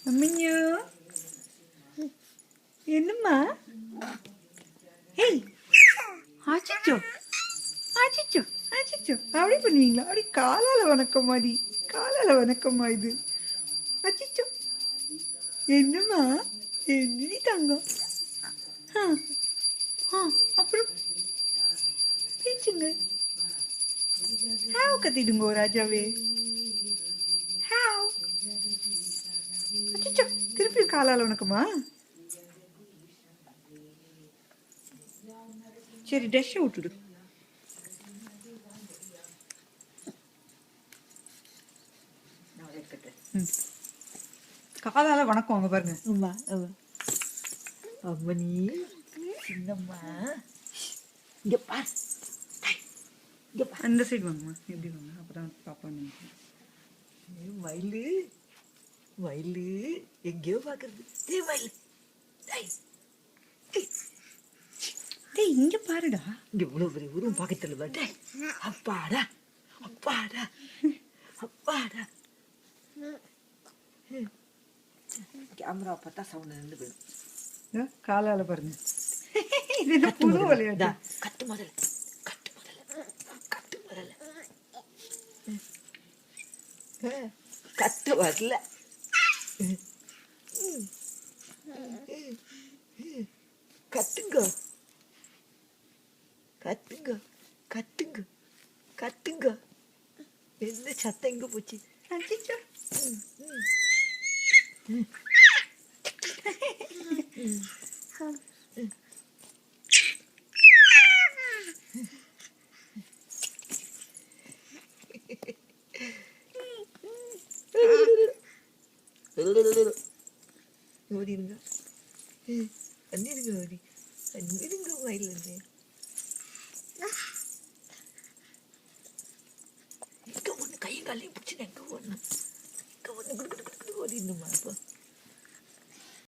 அம்மிஞ்சு என்னம்மா? ஏய் ஆச்சிச்சோ ஆச்சிச்சோ ஆச்சிச்சோ அப்படி பண்ணுவீங்களா? அப்படி காலால வணக்கம்மா, டி காலால வணக்கம்மா இது. அச்சிச்சோ என்னம்மா? என்னடி தங்கம்? ஆ ஆ அப்புறம் பேச்சுங்க. ஹாவ் கத்திடுங்கோ ராஜாவே. ஹாவ். அச்சச்சோ திருப்பி காலால வணக்கமா? சரி டஷ் விட்டுடு. காலால வணக்கம் அங்க பாருங்க. அம்மா அம்மனி சின்னம்மா இங்க பார். அந்த சைடு வாங்கம்மா, எப்படி வாங்க, அப்பதான் பாப்பா நினைக்கிறேன். மயிலு மயிலு எங்கேயோ பாக்குறது. மயில் டேய் இங்க பாருடா. இங்க இவ்வளவு பெரிய உருவம் பக்கத்துல. அப்பாடா அப்பாடா அப்பாடா. கேமரா பார்த்தா சவுண்ட் நின்று போயிடும். காலால பாருங்க. இது புது விளையாடா. கட்டு முதல்ல கட்டு முதல்ல கட்டு முதல்ல. கட்டு வரல. கட்டுங்க கட்டுங்க கட்டுங்க கட்டுங்க. என்ன சத்தம் எங்க போச்சு? அச்சச்சோ ஓடிடுங்க அண்ணிடுங்க ஓடி அண்ணிடுங்க மயில் இருந்து. இங்க ஒண்ணு கையும் காலையும் பிடிச்சு எங்க ஒண்ணு இங்க ஒண்ணு ஓடிடணுமா? அப்போ